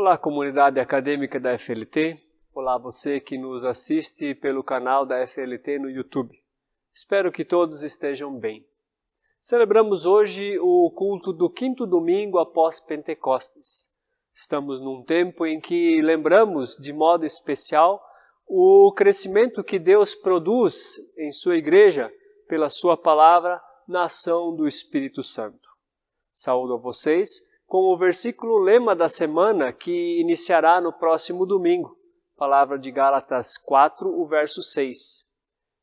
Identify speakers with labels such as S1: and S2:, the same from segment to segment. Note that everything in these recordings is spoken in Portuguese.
S1: Olá, comunidade acadêmica da FLT. Olá, você que nos assiste pelo canal da FLT no YouTube. Espero que todos estejam bem. Celebramos hoje o culto do quinto domingo após Pentecostes. Estamos num tempo em que lembramos de modo especial o crescimento que Deus produz em sua igreja pela sua palavra na ação do Espírito Santo. Saúdo a vocês com o versículo lema da semana que iniciará no próximo domingo, palavra de Gálatas 4, o verso 6.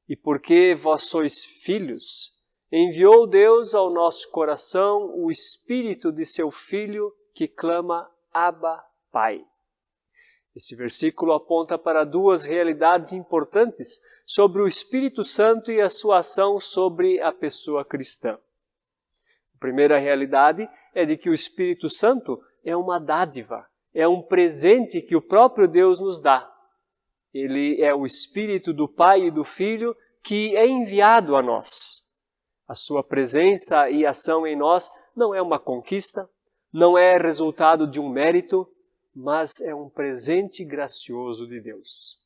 S1: E porque vós sois filhos, enviou Deus ao nosso coração o Espírito de seu Filho que clama Abba, Pai. Esse versículo aponta para duas realidades importantes sobre o Espírito Santo e a sua ação sobre a pessoa cristã. A primeira realidade é de que o Espírito Santo é uma dádiva, é um presente que o próprio Deus nos dá. Ele é o Espírito do Pai e do Filho que é enviado a nós. A sua presença e ação em nós não é uma conquista, não é resultado de um mérito, mas é um presente gracioso de Deus.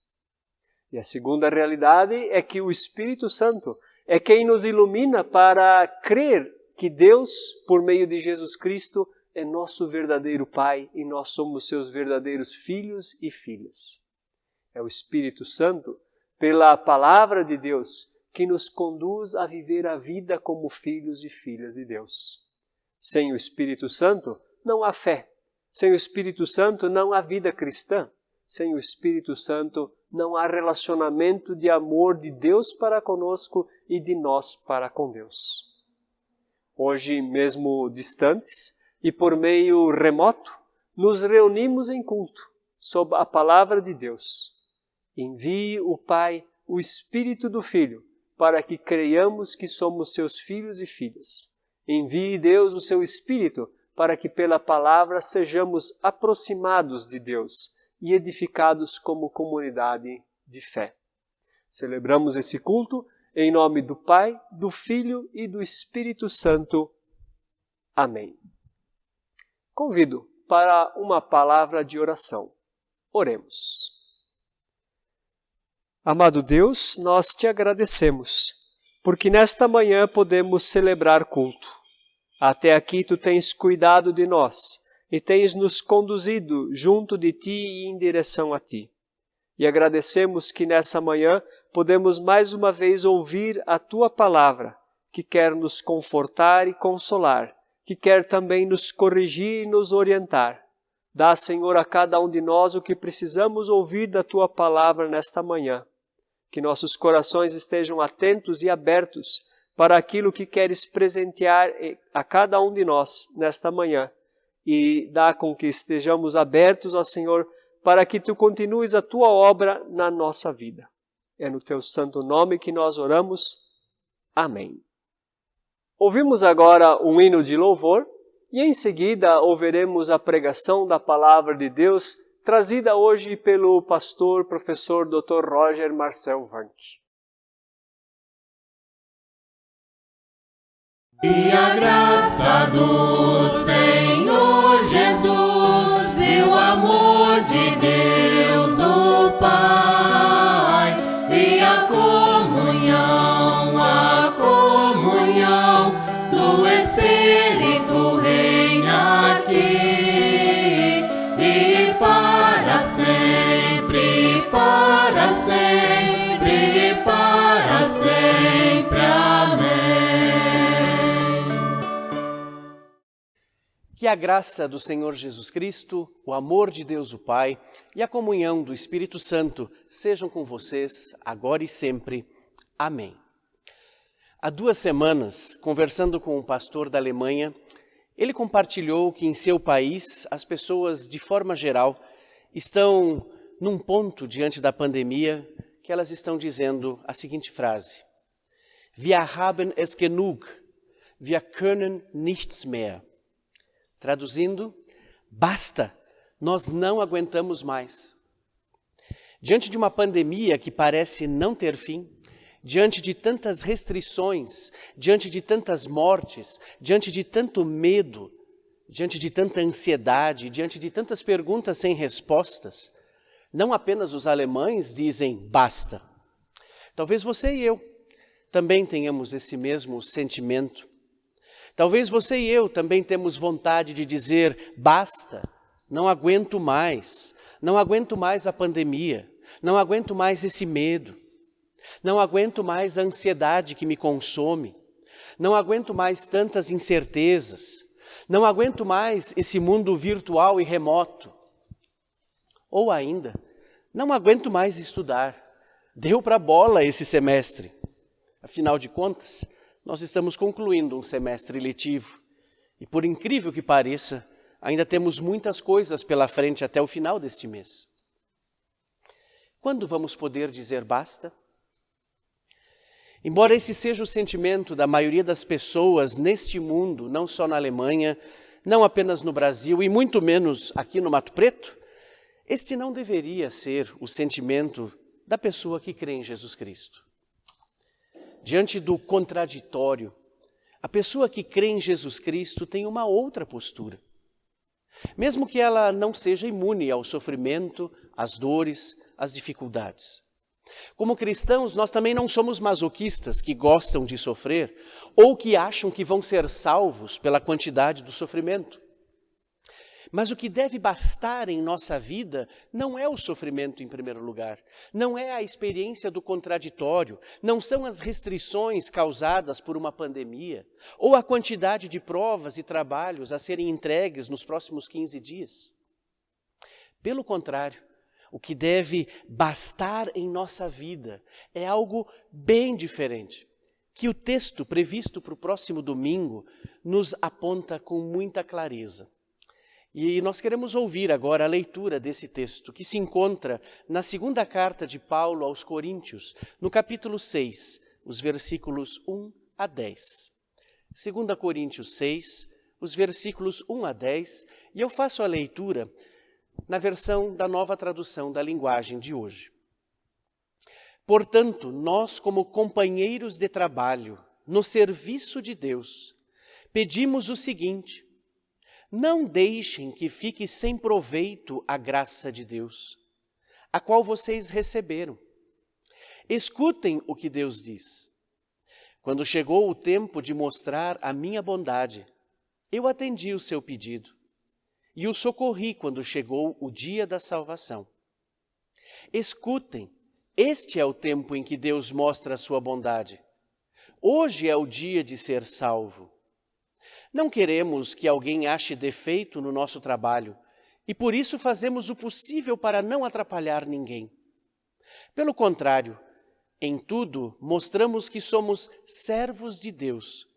S1: E a segunda realidade é que o Espírito Santo é quem nos ilumina para crer que Deus, por meio de Jesus Cristo, é nosso verdadeiro Pai e nós somos seus verdadeiros filhos e filhas. É o Espírito Santo, pela palavra de Deus, que nos conduz a viver a vida como filhos e filhas de Deus. Sem o Espírito Santo, não há fé. Sem o Espírito Santo, não há vida cristã. Sem o Espírito Santo, não há relacionamento de amor de Deus para conosco e de nós para com Deus. Hoje, mesmo distantes e por meio remoto, nos reunimos em culto, sob a palavra de Deus. Envie o Pai, o Espírito do Filho, para que creiamos que somos seus filhos e filhas. Envie Deus o seu Espírito, para que pela palavra sejamos aproximados de Deus e edificados como comunidade de fé. Celebramos esse culto em nome do Pai, do Filho e do Espírito Santo. Amém. Convido para uma palavra de oração. Oremos. Amado Deus, nós te agradecemos, porque nesta manhã podemos celebrar culto. Até aqui tu tens cuidado de nós e tens nos conduzido junto de ti e em direção a ti. E agradecemos que nessa manhã podemos mais uma vez ouvir a tua palavra, que quer nos confortar e consolar, que quer também nos corrigir e nos orientar. Dá, Senhor, a cada um de nós o que precisamos ouvir da tua palavra nesta manhã. Que nossos corações estejam atentos e abertos para aquilo que queres presentear a cada um de nós nesta manhã. E dá com que estejamos abertos ao Senhor para que tu continues a tua obra na nossa vida. É no teu santo nome que nós oramos. Amém. Ouvimos agora um hino de louvor e em seguida ouviremos a pregação da palavra de Deus trazida hoje pelo pastor, professor Dr. Roger Marcel Vanck.
S2: E a graça do Senhor Jesus e o amor de Deus o Pai e a comunhão do Espírito reina aqui e para sempre, para sempre, para sempre. Amém.
S3: Que a graça do Senhor Jesus Cristo, o amor de Deus o Pai e a comunhão do Espírito Santo sejam com vocês agora e sempre. Amém. Há 2 semanas, conversando com um pastor da Alemanha, ele compartilhou que em seu país as pessoas, de forma geral, estão num ponto diante da pandemia que elas estão dizendo a seguinte frase: Wir haben es genug, wir können nichts mehr. Traduzindo, basta, nós não aguentamos mais. Diante de uma pandemia que parece não ter fim, diante de tantas restrições, diante de tantas mortes, diante de tanto medo, diante de tanta ansiedade, diante de tantas perguntas sem respostas, não apenas os alemães dizem basta. Talvez você e eu também tenhamos esse mesmo sentimento. Talvez você e eu também temos vontade de dizer basta, não aguento mais a pandemia, não aguento mais esse medo, não aguento mais a ansiedade que me consome, não aguento mais tantas incertezas, não aguento mais esse mundo virtual e remoto. Ou ainda, não aguento mais estudar, deu para a bola esse semestre. Afinal de contas, nós estamos concluindo um semestre letivo e, por incrível que pareça, ainda temos muitas coisas pela frente até o final deste mês. Quando vamos poder dizer basta? Embora esse seja o sentimento da maioria das pessoas neste mundo, não só na Alemanha, não apenas no Brasil e muito menos aqui no Mato Preto, este não deveria ser o sentimento da pessoa que crê em Jesus Cristo. Diante do contraditório, a pessoa que crê em Jesus Cristo tem uma outra postura. Mesmo que ela não seja imune ao sofrimento, às dores, às dificuldades. Como cristãos, nós também não somos masoquistas que gostam de sofrer ou que acham que vão ser salvos pela quantidade do sofrimento. Mas o que deve bastar em nossa vida não é o sofrimento em primeiro lugar, não é a experiência do contraditório, não são as restrições causadas por uma pandemia ou a quantidade de provas e trabalhos a serem entregues nos próximos 15 dias. Pelo contrário, o que deve bastar em nossa vida é algo bem diferente, que o texto previsto para o próximo domingo nos aponta com muita clareza. E nós queremos ouvir agora a leitura desse texto, que se encontra na segunda carta de Paulo aos Coríntios, no capítulo 6, os versículos 1 a 10. 2 Coríntios 6, os versículos 1 a 10, e eu faço a leitura na versão da Nova Tradução da Linguagem de hoje. Portanto, nós, como companheiros de trabalho no serviço de Deus, pedimos o seguinte: não deixem que fique sem proveito a graça de Deus, a qual vocês receberam. Escutem o que Deus diz. Quando chegou o tempo de mostrar a minha bondade, eu atendi o seu pedido e o socorri quando chegou o dia da salvação. Escutem, este é o tempo em que Deus mostra a sua bondade. Hoje é o dia de ser salvo. Não queremos que alguém ache defeito no nosso trabalho e por isso fazemos o possível para não atrapalhar ninguém. Pelo contrário, em tudo mostramos que somos servos de Deus,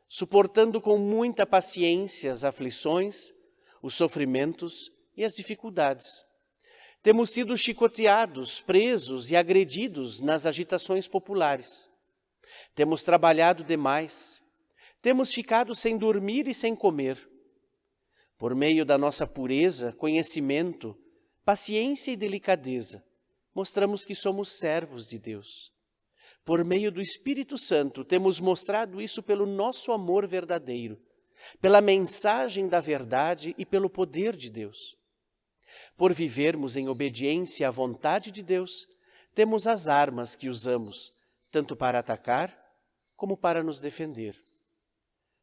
S3: suportando com muita paciência as aflições, os sofrimentos e as dificuldades. Temos sido chicoteados, presos e agredidos nas agitações populares. Temos trabalhado demais. Temos ficado sem dormir e sem comer. Por meio da nossa pureza, conhecimento, paciência e delicadeza, mostramos que somos servos de Deus. Por meio do Espírito Santo, temos mostrado isso pelo nosso amor verdadeiro, pela mensagem da verdade e pelo poder de Deus. Por vivermos em obediência à vontade de Deus, temos as armas que usamos, tanto para atacar como para nos defender.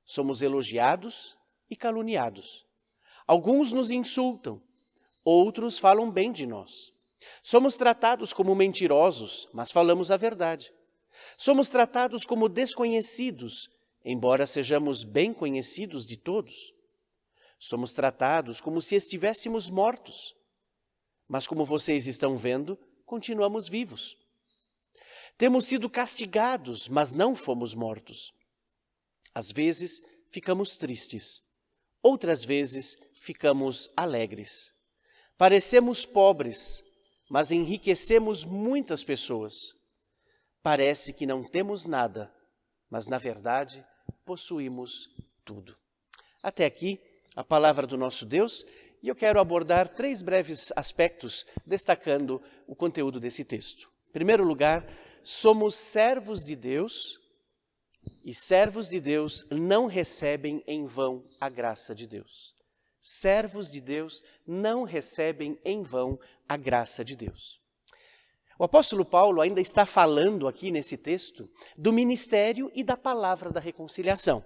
S3: Somos elogiados e caluniados. Alguns nos insultam, outros falam bem de nós. Somos tratados como mentirosos, mas falamos a verdade. Somos tratados como desconhecidos, embora sejamos bem conhecidos de todos. Somos tratados como se estivéssemos mortos. Mas como vocês estão vendo, continuamos vivos. Temos sido castigados, mas não fomos mortos. Às vezes ficamos tristes, outras vezes ficamos alegres. Parecemos pobres, mas enriquecemos muitas pessoas. Parece que não temos nada, mas na verdade possuímos tudo. Até aqui a palavra do nosso Deus, e eu quero abordar 3 breves aspectos destacando o conteúdo desse texto. Em primeiro lugar, somos servos de Deus, e servos de Deus não recebem em vão a graça de Deus. servos de Deus não recebem em vão a graça de Deus. O apóstolo Paulo ainda está falando aqui nesse texto do ministério e da palavra da reconciliação,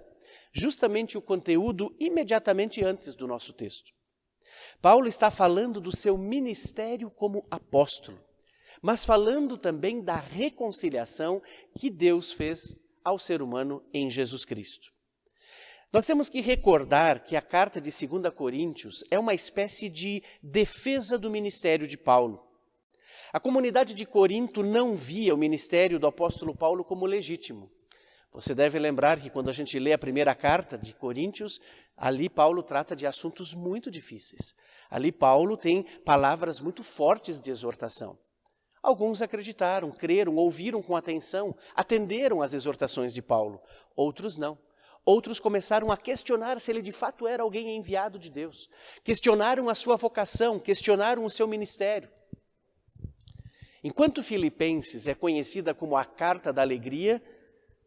S3: justamente o conteúdo imediatamente antes do nosso texto. Paulo está falando do seu ministério como apóstolo, mas falando também da reconciliação que Deus fez ao ser humano em Jesus Cristo. Nós temos que recordar que a carta de 2 Coríntios é uma espécie de defesa do ministério de Paulo. A comunidade de Corinto não via o ministério do apóstolo Paulo como legítimo. Você deve lembrar que quando a gente lê a primeira carta de Coríntios, ali Paulo trata de assuntos muito difíceis. Ali Paulo tem palavras muito fortes de exortação. Alguns acreditaram, creram, ouviram com atenção, atenderam às exortações de Paulo. Outros não. Outros começaram a questionar se ele de fato era alguém enviado de Deus. Questionaram a sua vocação, questionaram o seu ministério. Enquanto Filipenses é conhecida como a carta da alegria,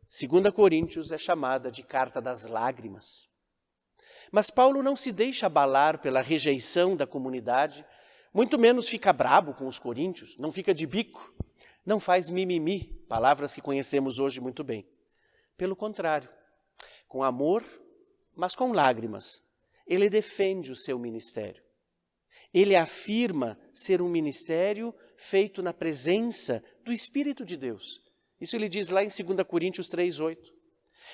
S3: 2 Coríntios é chamada de carta das lágrimas. Mas Paulo não se deixa abalar pela rejeição da comunidade, muito menos fica brabo com os coríntios, não fica de bico, não faz mimimi, palavras que conhecemos hoje muito bem. Pelo contrário, com amor, mas com lágrimas, ele defende o seu ministério. Ele afirma ser um ministério feito na presença do Espírito de Deus. Isso ele diz lá em 2 Coríntios 3:8.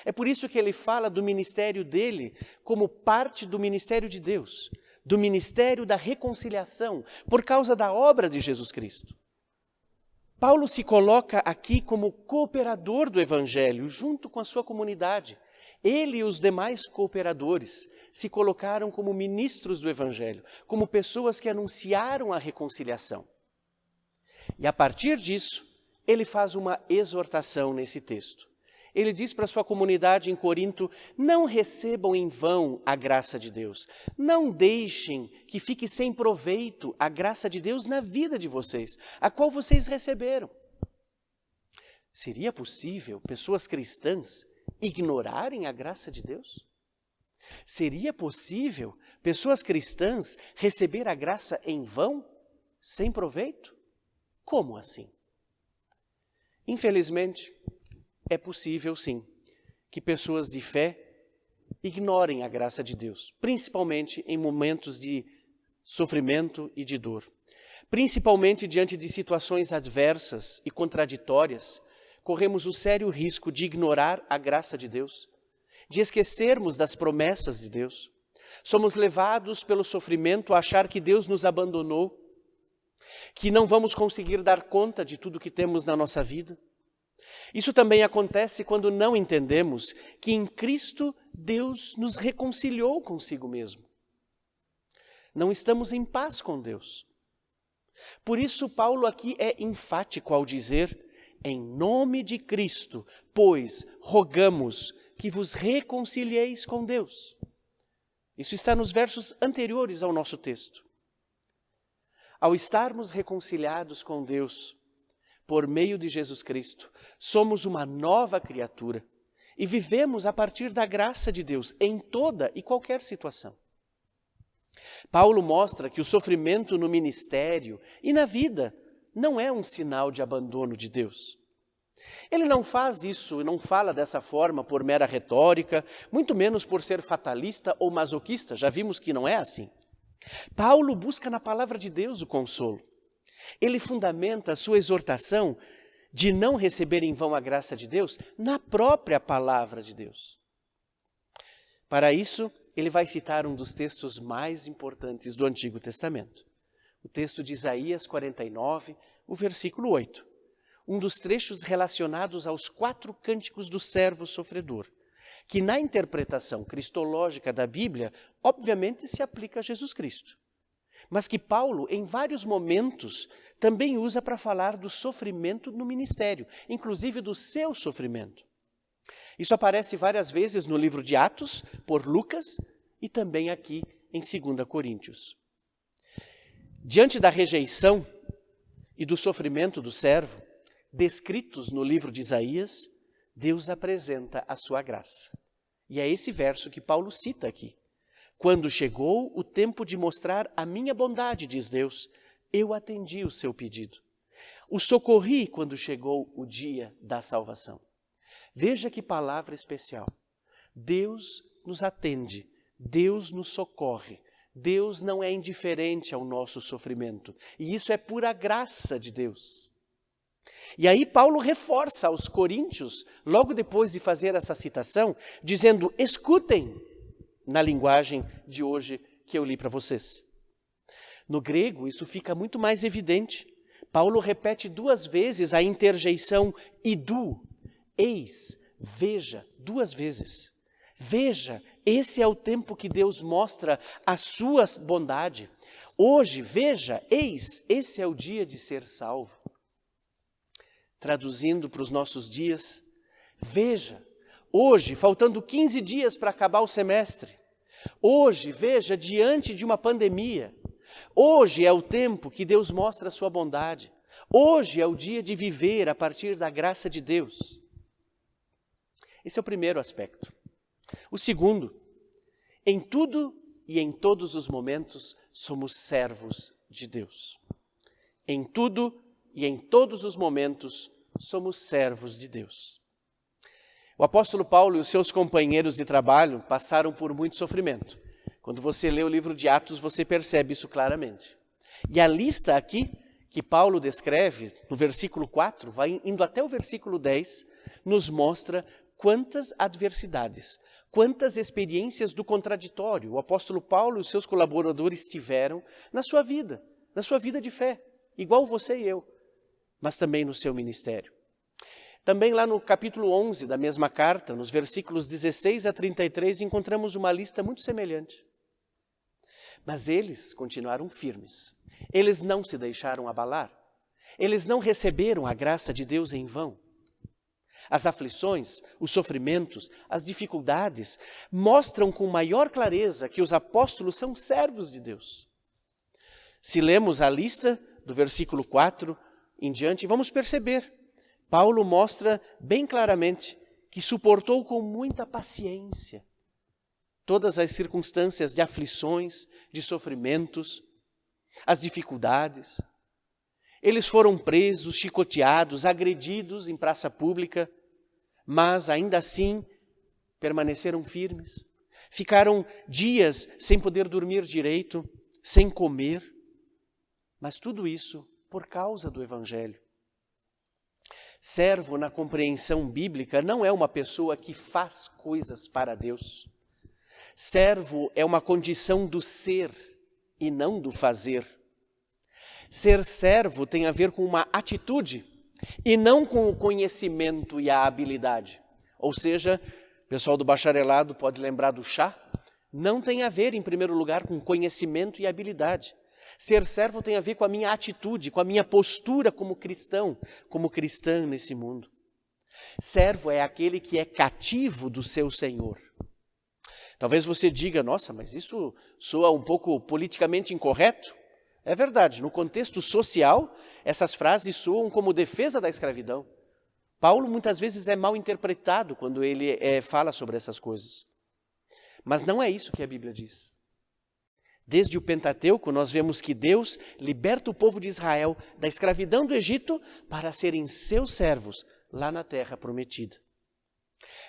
S3: É por isso que ele fala do ministério dele como parte do ministério de Deus, do ministério da reconciliação, por causa da obra de Jesus Cristo. Paulo se coloca aqui como cooperador do Evangelho, junto com a sua comunidade. Ele e os demais cooperadores se colocaram como ministros do Evangelho, como pessoas que anunciaram a reconciliação. E a partir disso, ele faz uma exortação nesse texto. Ele diz para a sua comunidade em Corinto, não recebam em vão a graça de Deus. Não deixem que fique sem proveito a graça de Deus na vida de vocês, a qual vocês receberam. Seria possível pessoas cristãs ignorarem a graça de Deus? Seria possível pessoas cristãs receber a graça em vão, sem proveito? Como assim? Infelizmente, é possível sim que pessoas de fé ignorem a graça de Deus, principalmente em momentos de sofrimento e de dor. Principalmente diante de situações adversas e contraditórias, corremos o sério risco de ignorar a graça de Deus, de esquecermos das promessas de Deus. Somos levados pelo sofrimento a achar que Deus nos abandonou, que não vamos conseguir dar conta de tudo que temos na nossa vida. Isso também acontece quando não entendemos que em Cristo Deus nos reconciliou consigo mesmo. Não estamos em paz com Deus. Por isso Paulo aqui é enfático ao dizer, em nome de Cristo, pois rogamos que vos reconcilieis com Deus. Isso está nos versos anteriores ao nosso texto. Ao estarmos reconciliados com Deus, por meio de Jesus Cristo, somos uma nova criatura e vivemos a partir da graça de Deus em toda e qualquer situação. Paulo mostra que o sofrimento no ministério e na vida não é um sinal de abandono de Deus. Ele não faz isso, não fala dessa forma por mera retórica, muito menos por ser fatalista ou masoquista, já vimos que não é assim. Paulo busca na palavra de Deus o consolo. Ele fundamenta a sua exortação de não receber em vão a graça de Deus na própria palavra de Deus. Para isso, ele vai citar um dos textos mais importantes do Antigo Testamento. O texto de Isaías 49, o versículo 8. Um dos trechos relacionados aos 4 cânticos do servo sofredor, que na interpretação cristológica da Bíblia, obviamente se aplica a Jesus Cristo. Mas que Paulo, em vários momentos, também usa para falar do sofrimento no ministério, inclusive do seu sofrimento. Isso aparece várias vezes no livro de Atos, por Lucas, e também aqui em 2 Coríntios. Diante da rejeição e do sofrimento do servo, descritos no livro de Isaías, Deus apresenta a sua graça. E é esse verso que Paulo cita aqui. Quando chegou o tempo de mostrar a minha bondade, diz Deus, eu atendi o seu pedido. O socorri quando chegou o dia da salvação. Veja que palavra especial. Deus nos atende, Deus nos socorre. Deus não é indiferente ao nosso sofrimento. E isso é pura graça de Deus. E aí Paulo reforça aos coríntios, logo depois de fazer essa citação, dizendo, escutem, na linguagem de hoje que eu li para vocês. No grego, isso fica muito mais evidente. Paulo repete 2 vezes a interjeição idu, eis, veja, 2 vezes. Veja, esse é o tempo que Deus mostra a sua bondade. Hoje, veja, eis, esse é o dia de ser salvo. Traduzindo para os nossos dias, veja, hoje, faltando 15 dias para acabar o semestre. Hoje, veja, diante de uma pandemia. Hoje é o tempo que Deus mostra a sua bondade. Hoje é o dia de viver a partir da graça de Deus. Esse é o primeiro aspecto. O segundo, em tudo e em todos os momentos somos servos de Deus. Em tudo e em todos os momentos somos servos de Deus. O apóstolo Paulo e os seus companheiros de trabalho passaram por muito sofrimento. Quando você lê o livro de Atos, você percebe isso claramente. E a lista aqui que Paulo descreve, no versículo 4, vai indo até o versículo 10, nos mostra quantas adversidades, quantas experiências do contraditório o apóstolo Paulo e os seus colaboradores tiveram na sua vida de fé, igual você e eu, mas também no seu ministério. Também lá no capítulo 11 da mesma carta, nos versículos 16 a 33, encontramos uma lista muito semelhante. Mas eles continuaram firmes. Eles não se deixaram abalar. Eles não receberam a graça de Deus em vão. As aflições, os sofrimentos, as dificuldades mostram com maior clareza que os apóstolos são servos de Deus. Se lemos a lista do versículo 4 em diante, vamos perceber. Paulo mostra bem claramente que suportou com muita paciência todas as circunstâncias de aflições, de sofrimentos, as dificuldades. Eles foram presos, chicoteados, agredidos em praça pública, mas ainda assim permaneceram firmes. Ficaram dias sem poder dormir direito, sem comer, mas tudo isso por causa do Evangelho. Servo, na compreensão bíblica, não é uma pessoa que faz coisas para Deus. Servo é uma condição do ser e não do fazer. Ser servo tem a ver com uma atitude e não com o conhecimento e a habilidade. Ou seja, o pessoal do bacharelado pode lembrar do chá, não tem a ver, em primeiro lugar, com conhecimento e habilidade. Ser servo tem a ver com a minha atitude, com a minha postura como cristão, como cristã nesse mundo. Servo é aquele que é cativo do seu Senhor. Talvez você diga, nossa, mas isso soa um pouco politicamente incorreto. É verdade, no contexto social, essas frases soam como defesa da escravidão. Paulo muitas vezes é mal interpretado quando ele fala sobre essas coisas. Mas não é isso que a Bíblia diz. Desde o Pentateuco, nós vemos que Deus liberta o povo de Israel da escravidão do Egito para serem seus servos lá na terra prometida.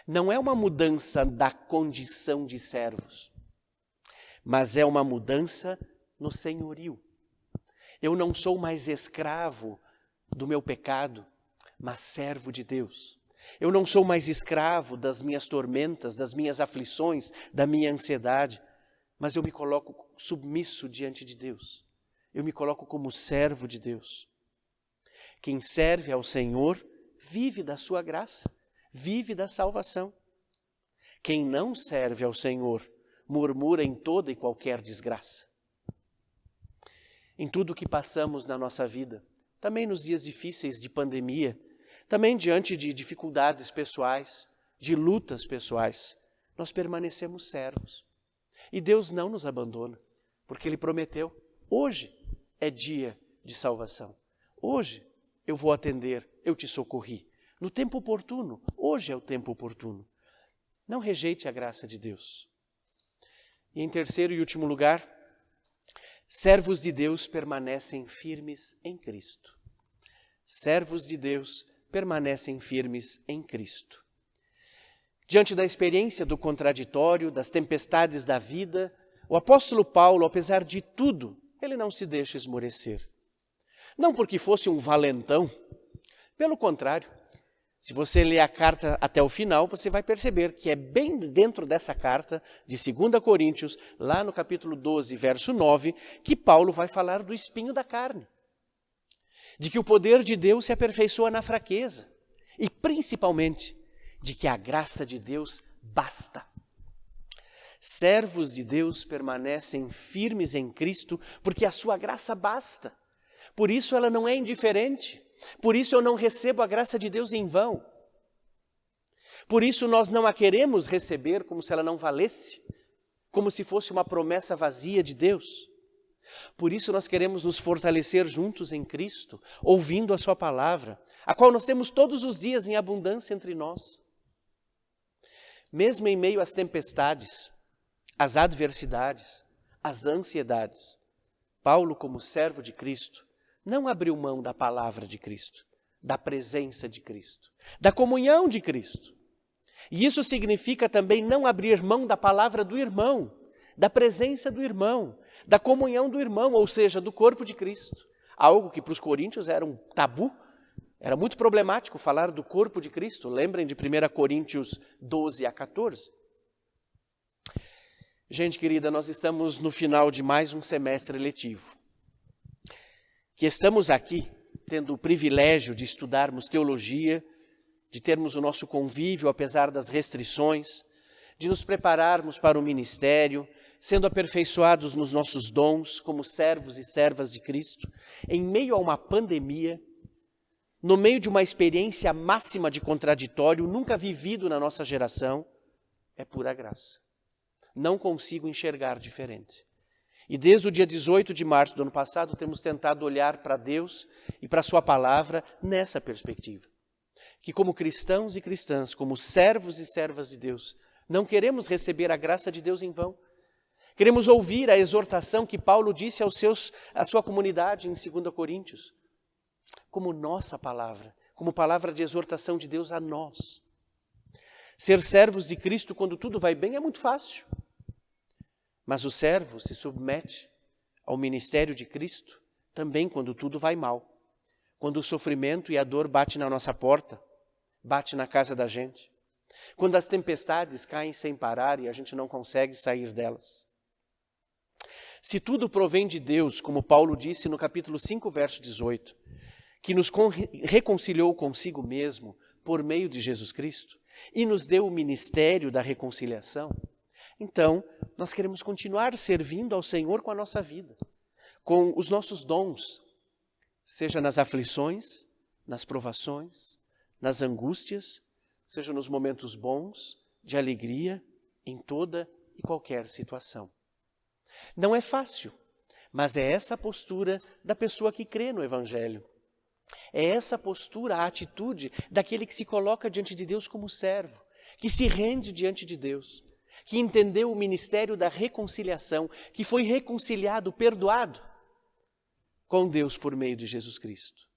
S3: Não é uma mudança da condição de servos, mas é uma mudança no senhorio. Eu não sou mais escravo do meu pecado, mas servo de Deus. Eu não sou mais escravo das minhas tormentas, das minhas aflições, da minha ansiedade, mas eu me coloco submisso diante de Deus. Eu me coloco como servo de Deus. Quem serve ao Senhor vive da sua graça, vive da salvação. Quem não serve ao Senhor murmura em toda e qualquer desgraça. Em tudo que passamos na nossa vida, também nos dias difíceis de pandemia, também diante de dificuldades pessoais, de lutas pessoais, nós permanecemos servos. E Deus não nos abandona, porque Ele prometeu, hoje é dia de salvação. Hoje eu vou atender, eu te socorri. No tempo oportuno, hoje é o tempo oportuno. Não rejeite a graça de Deus. E em terceiro e último lugar, servos de Deus permanecem firmes em Cristo. Servos de Deus permanecem firmes em Cristo. Diante da experiência do contraditório, das tempestades da vida, o apóstolo Paulo, apesar de tudo, ele não se deixa esmorecer. Não porque fosse um valentão, pelo contrário. Se você ler a carta até o final, você vai perceber que é bem dentro dessa carta, de 2 Coríntios, lá no capítulo 12, verso 9, que Paulo vai falar do espinho da carne. De que o poder de Deus se aperfeiçoa na fraqueza. E principalmente, de que a graça de Deus basta. Servos de Deus permanecem firmes em Cristo, porque a sua graça basta. Por isso ela não é indiferente. Por isso eu não recebo a graça de Deus em vão. Por isso nós não a queremos receber como se ela não valesse, como se fosse uma promessa vazia de Deus. Por isso nós queremos nos fortalecer juntos em Cristo, ouvindo a sua palavra, a qual nós temos todos os dias em abundância entre nós. Mesmo em meio às tempestades, às adversidades, às ansiedades, Paulo, como servo de Cristo, não abriu mão da palavra de Cristo, da presença de Cristo, da comunhão de Cristo. E isso significa também não abrir mão da palavra do irmão, da presença do irmão, da comunhão do irmão, ou seja, do corpo de Cristo. Algo que para os coríntios era um tabu, era muito problemático falar do corpo de Cristo. Lembrem de 1 Coríntios 12 a 14. Gente querida, nós estamos no final de mais um semestre letivo. Que estamos aqui tendo o privilégio de estudarmos teologia, de termos o nosso convívio apesar das restrições, de nos prepararmos para o ministério, sendo aperfeiçoados nos nossos dons como servos e servas de Cristo, em meio a uma pandemia, no meio de uma experiência máxima de contraditório nunca vivido na nossa geração, é pura graça. Não consigo enxergar diferente. E desde o dia 18 de março do ano passado, temos tentado olhar para Deus e para a sua palavra nessa perspectiva. Que como cristãos e cristãs, como servos e servas de Deus, não queremos receber a graça de Deus em vão. Queremos ouvir a exortação que Paulo disse à sua comunidade em 2 Coríntios, como nossa palavra, como palavra de exortação de Deus a nós. Ser servos de Cristo quando tudo vai bem é muito fácil. Mas o servo se submete ao ministério de Cristo também quando tudo vai mal. Quando o sofrimento e a dor bate na nossa porta, bate na casa da gente. Quando as tempestades caem sem parar e a gente não consegue sair delas. Se tudo provém de Deus, como Paulo disse no capítulo 5, verso 18, que nos reconciliou consigo mesmo por meio de Jesus Cristo e nos deu o ministério da reconciliação, então nós queremos continuar servindo ao Senhor com a nossa vida, com os nossos dons, seja nas aflições, nas provações, nas angústias, seja nos momentos bons, de alegria, em toda e qualquer situação. Não é fácil, mas é essa a postura da pessoa que crê no Evangelho. É essa a postura, a atitude daquele que se coloca diante de Deus como servo, que se rende diante de Deus, que entendeu o ministério da reconciliação, que foi reconciliado, perdoado com Deus por meio de Jesus Cristo.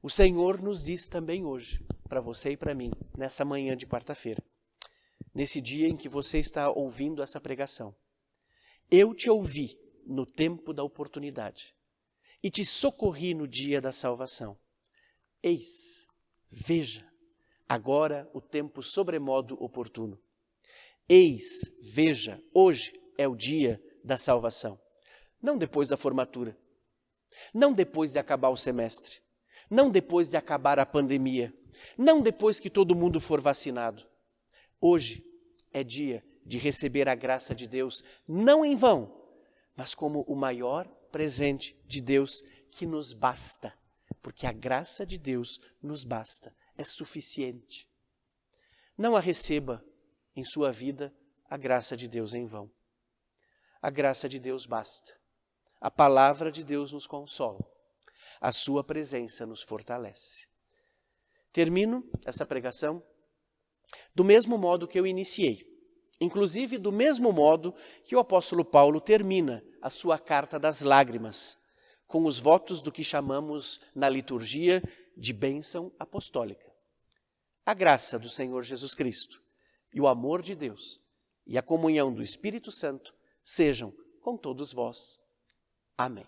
S3: O Senhor nos diz também hoje, para você e para mim, nessa manhã de quarta-feira, nesse dia em que você está ouvindo essa pregação: eu te ouvi no tempo da oportunidade e te socorri no dia da salvação. Eis, veja, agora o tempo sobremodo oportuno. Eis, veja, hoje é o dia da salvação. Não depois da formatura, não depois de acabar o semestre, não depois de acabar a pandemia, não depois que todo mundo for vacinado. Hoje é dia de receber a graça de Deus, não em vão, mas como o maior presente de Deus que nos basta, porque a graça de Deus nos basta, é suficiente. Não a receba em sua vida a graça de Deus em vão. A graça de Deus basta. A palavra de Deus nos consola. A sua presença nos fortalece. Termino essa pregação do mesmo modo que eu iniciei. inclusive do mesmo modo que o apóstolo Paulo termina a sua carta das lágrimas, com os votos do que chamamos na liturgia de bênção apostólica. A graça do Senhor Jesus Cristo e o amor de Deus e a comunhão do Espírito Santo sejam com todos vós. Amém.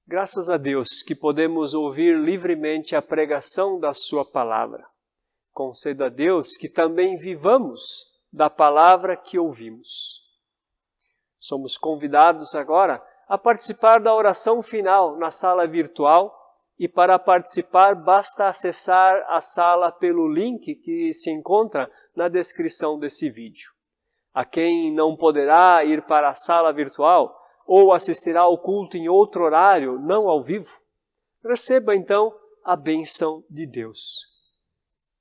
S1: Graças a Deus que podemos ouvir livremente a pregação da sua palavra. Conceda a Deus que também vivamos da palavra que ouvimos. Somos convidados agora a participar da oração final na sala virtual e para participar basta acessar a sala pelo link que se encontra na descrição desse vídeo. A quem não poderá ir para a sala virtual ou assistirá ao culto em outro horário, não ao vivo, receba então a bênção de Deus.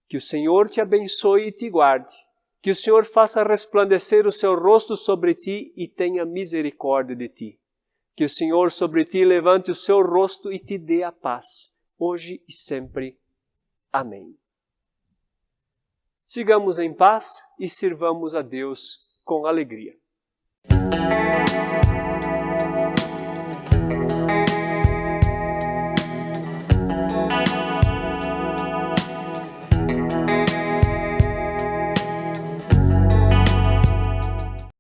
S1: Que o Senhor te abençoe e te guarde. Que o Senhor faça resplandecer o seu rosto sobre ti e tenha misericórdia de ti. Que o Senhor sobre ti levante o seu rosto e te dê a paz, hoje e sempre. Amém. Sigamos em paz e sirvamos a Deus com alegria.